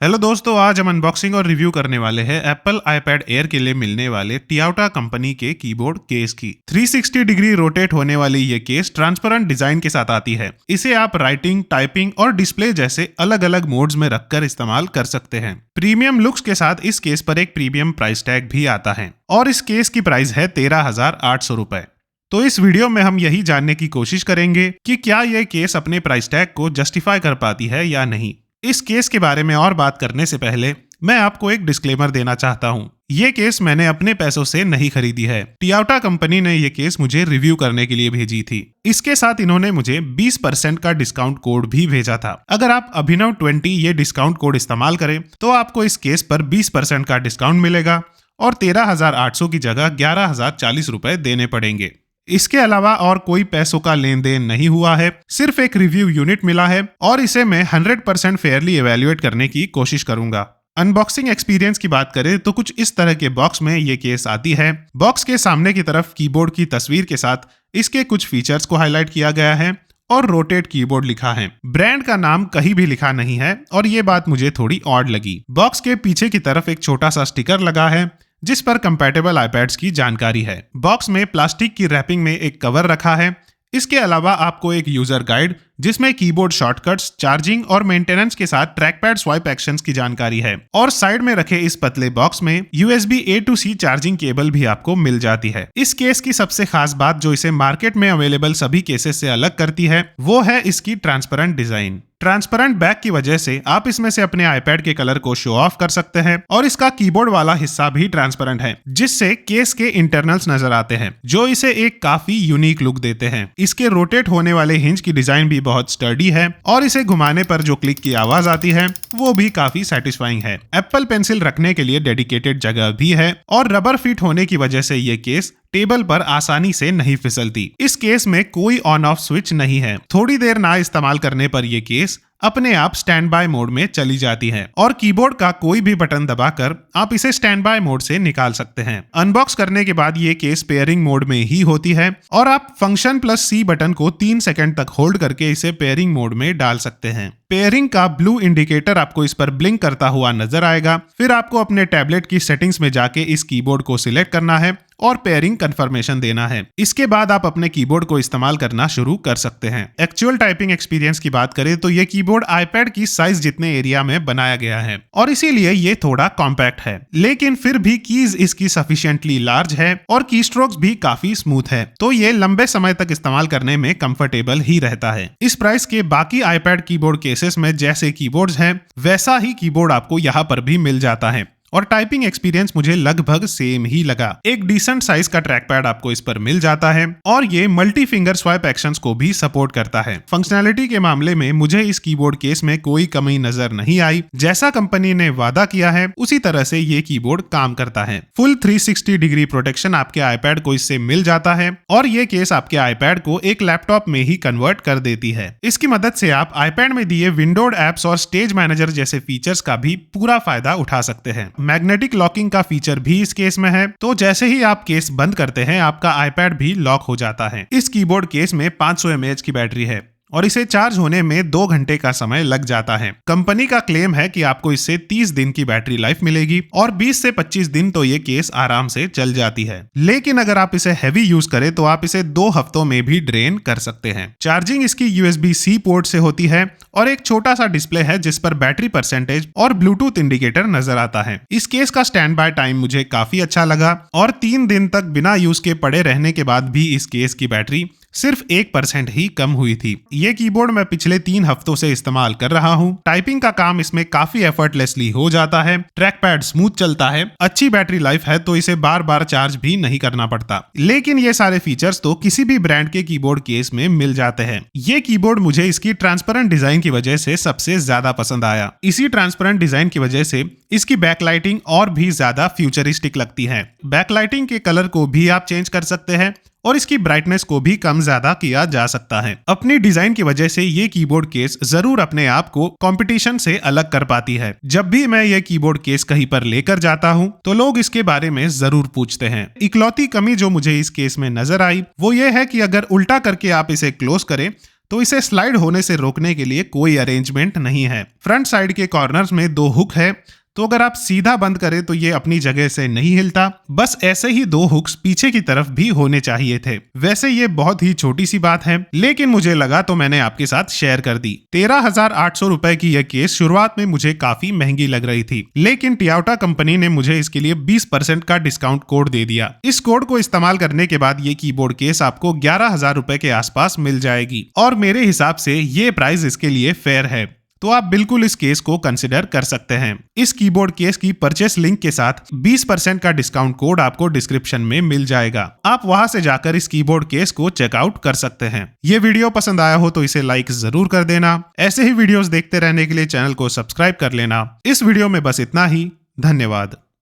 Hello दोस्तों, आज हम अनबॉक्सिंग और रिव्यू करने वाले हैं एप्पल आईपैड एयर के लिए मिलने वाले टियाटा कंपनी के कीबोर्ड केस की। 360 डिग्री रोटेट होने वाली ये केस ट्रांसपेरेंट डिजाइन के साथ आती है। इसे आप राइटिंग, टाइपिंग और डिस्प्ले जैसे अलग अलग मोड्स में रखकर इस्तेमाल कर सकते हैं। प्रीमियम लुक्स के साथ इस केस पर एक प्रीमियम प्राइस टैग भी आता है और इस केस की प्राइस है 13,800 रुपए। तो इस वीडियो में हम यही जानने की कोशिश करेंगे कि क्या यह केस अपने प्राइस टैग को जस्टिफाई कर पाती है या नहीं। इस केस के बारे में और बात करने से पहले मैं आपको एक डिस्क्लेमर देना चाहता हूँ। ये केस मैंने अपने पैसों से नहीं खरीदी है। टियाटा कंपनी ने ये केस मुझे रिव्यू करने के लिए भेजी थी। इसके साथ इन्होंने मुझे 20% का डिस्काउंट कोड भी भेजा था। अगर आप अभिनव 20 ये डिस्काउंट कोड इस्तेमाल करें तो आपको इस केस पर 20% का डिस्काउंट मिलेगा और 13,800 की जगह 11,040 रुपए देने पड़ेंगे। इसके अलावा और कोई पैसों का लेन देन नहीं हुआ है, सिर्फ एक रिव्यू यूनिट मिला है और इसे मैं 100% फेयरली एवेल्युएट करने की कोशिश करूंगा। अनबॉक्सिंग एक्सपीरियंस की बात करें तो कुछ इस तरह के बॉक्स में ये केस आती है। बॉक्स के सामने की तरफ कीबोर्ड की तस्वीर के साथ इसके कुछ फीचर्स को हाईलाइट किया गया है और रोटेट कीबोर्ड लिखा है। ब्रांड का नाम कहीं भी लिखा नहीं है और ये बात मुझे थोड़ी ऑड लगी। बॉक्स के पीछे की तरफ एक छोटा सा स्टिकर लगा है जिस पर कंपैटिबल आईपैड्स की जानकारी है। बॉक्स में प्लास्टिक की रैपिंग में एक कवर रखा है। इसके अलावा आपको एक यूजर गाइड जिसमें कीबोर्ड शॉर्टकट्स, चार्जिंग और मेंटेनेंस के साथ ट्रैकपैड स्वाइप एक्शंस की जानकारी है और साइड में रखे इस पतले बॉक्स में USB A to C charging cable भी आपको मिल जाती है। इस केस की सबसे खास बात जो इसे मार्केट में अवेलेबल सभी केसेस से अलग करती है वो है इसकी ट्रांसपेरेंट डिजाइन। ट्रांसपेरेंट बैक की वजह से आप इसमें से अपने आईपैड के कलर को शो ऑफ कर सकते हैं और इसका कीबोर्ड वाला हिस्सा भी ट्रांसपेरेंट है जिससे केस के इंटरनल्स नजर आते हैं जो इसे एक काफी यूनिक लुक देते हैं। इसके रोटेट होने वाले हिंज की डिजाइन भी बहुत स्टर्डी है और इसे घुमाने पर जो क्लिक की आवाज आती है वो भी काफी सेटिस्फाइंग है। एप्पल पेंसिल रखने के लिए डेडिकेटेड जगह भी है और रबर फिट होने की वजह से ये केस टेबल पर आसानी से नहीं फिसलती। इस केस में कोई ऑन ऑफ स्विच नहीं है। थोड़ी देर ना इस्तेमाल करने पर यह केस अपने आप स्टैंड बाय मोड में चली जाती है और कीबोर्ड का कोई भी बटन दबाकर आप इसे स्टैंड बाय मोड से निकाल सकते हैं। अनबॉक्स करने के बाद ये केस पेयरिंग मोड में ही होती है और आप फंक्शन +C बटन को 3 सेकंड तक होल्ड करके इसे पेयरिंग मोड में डाल सकते हैं। पेयरिंग का ब्लू इंडिकेटर आपको इस पर ब्लिंक करता हुआ नजर आएगा। फिर आपको अपने टैबलेट की सेटिंग्स में जाके इस कीबोर्ड को सिलेक्ट करना है और पेयरिंग कंफर्मेशन देना है। इसके बाद आप अपने कीबोर्ड को इस्तेमाल करना शुरू कर सकते हैं। एक्चुअल टाइपिंग एक्सपीरियंस की बात करें तो ये कीबोर्ड आईपैड की साइज जितने एरिया में बनाया गया है और इसीलिए ये थोड़ा कॉम्पैक्ट है, लेकिन फिर भी कीज इसकी सफिशिएंटली लार्ज है और की स्ट्रोक्स भी काफी स्मूथ है, तो ये लंबे समय तक इस्तेमाल करने में कंफर्टेबल ही रहता है। इस प्राइस के बाकी आईपैड कीबोर्ड केसेस में जैसे कीबोर्ड्स हैं वैसा ही कीबोर्ड आपको यहाँ पर भी मिल जाता है और टाइपिंग एक्सपीरियंस मुझे लगभग सेम ही लगा। एक डिसेंट साइज का ट्रैक पैड आपको इस पर मिल जाता है और ये मल्टी फिंगर स्वाइप एक्शंस को भी सपोर्ट करता है। फंक्शनैलिटी के मामले में मुझे इस कीबोर्ड केस में कोई कमी नजर नहीं आई। जैसा कंपनी ने वादा किया है उसी तरह से ये कीबोर्ड काम करता है। फुल 360 डिग्री प्रोटेक्शन आपके आईपैड को इससे मिल जाता है और ये केस आपके आईपैड को एक लैपटॉप में ही कन्वर्ट कर देती है। इसकी मदद से आप आईपैड में दिए विंडोड एप्स और स्टेज मैनेजर जैसे फीचर्स का भी पूरा फायदा उठा सकते हैं। मैग्नेटिक लॉकिंग का फीचर भी इस केस में है, तो जैसे ही आप केस बंद करते हैं आपका आईपैड भी लॉक हो जाता है। इस कीबोर्ड केस में 500 mAh की बैटरी है और इसे चार्ज होने में 2 घंटे का समय लग जाता है। कंपनी का क्लेम है कि आपको इससे 30 दिन की बैटरी लाइफ मिलेगी और 20 से 25 दिन तो ये केस आराम से चल जाती है, लेकिन अगर आप इसे हैवी यूज करें तो आप इसे 2 हफ्तों में भी ड्रेन कर सकते हैं। चार्जिंग इसकी USB-C पोर्ट से होती है और एक छोटा सा डिस्प्ले है जिस पर बैटरी परसेंटेज और ब्लूटूथ इंडिकेटर नजर आता है। इस केस का स्टैंड बाय टाइम मुझे काफी अच्छा लगा और 3 दिन तक बिना यूज के पड़े रहने के बाद भी इस केस की बैटरी सिर्फ 1% ही कम हुई थी। ये कीबोर्ड मैं पिछले 3 हफ्तों से इस्तेमाल कर रहा हूँ। टाइपिंग का काम इसमें काफी एफर्टलेसली हो जाता है, ट्रैक पैड स्मूथ चलता है, अच्छी बैटरी लाइफ है तो इसे बार बार चार्ज भी नहीं करना पड़ता। लेकिन ये सारे फीचर्स तो किसी भी ब्रांड के कीबोर्ड केस में मिल जाते हैं। ये कीबोर्ड मुझे इसकी ट्रांसपेरेंट डिजाइन की वजह से सबसे ज्यादा पसंद आया। इसी ट्रांसपेरेंट डिजाइन की वजह से इसकी बैकलाइटिंग और भी ज्यादा फ्यूचरिस्टिक लगती है। बैकलाइटिंग के कलर को भी आप चेंज कर सकते हैं और इसकी ब्राइटनेस को भी कम ज्यादा किया जा सकता है। अपनी डिजाइन की वजह से ये कीबोर्ड केस जरूर अपने आप को कंपटीशन से अलग कर पाती है। जब भी मैं ये कीबोर्ड केस कहीं पर लेकर जाता हूँ तो लोग इसके बारे में जरूर पूछते हैं। इकलौती कमी जो मुझे इस केस में नजर आई वो ये है कि अगर उल्टा करके आप इसे क्लोज करें तो इसे स्लाइड होने से रोकने के लिए कोई अरेंजमेंट नहीं है। फ्रंट साइड के कॉर्नर्स में 2 हुक है, तो अगर आप सीधा बंद करें तो ये अपनी जगह से नहीं हिलता। बस ऐसे ही 2 हुक्स पीछे की तरफ भी होने चाहिए थे। वैसे ये बहुत ही छोटी सी बात है, लेकिन मुझे लगा तो मैंने आपके साथ शेयर कर दी। 13,800 रुपए की यह केस शुरुआत में मुझे काफी महंगी लग रही थी, लेकिन टियाउटा कंपनी ने मुझे इसके लिए 20% का डिस्काउंट कोड दे दिया। इस कोड को इस्तेमाल करने के बाद ये कीबोर्ड केस आपको 11,000 रुपए के आसपास मिल जाएगी, और मेरे हिसाब से ये प्राइस इसके लिए फेयर है। तो आप बिल्कुल इस केस को कंसिडर कर सकते हैं। इस कीबोर्ड केस की परचेस लिंक के साथ 20% का डिस्काउंट कोड आपको डिस्क्रिप्शन में मिल जाएगा। आप वहां से जाकर इस कीबोर्ड केस को चेकआउट कर सकते हैं। ये वीडियो पसंद आया हो तो इसे लाइक जरूर कर देना। ऐसे ही वीडियोस देखते रहने के लिए चैनल को सब्सक्राइब कर लेना। इस वीडियो में बस इतना ही। धन्यवाद।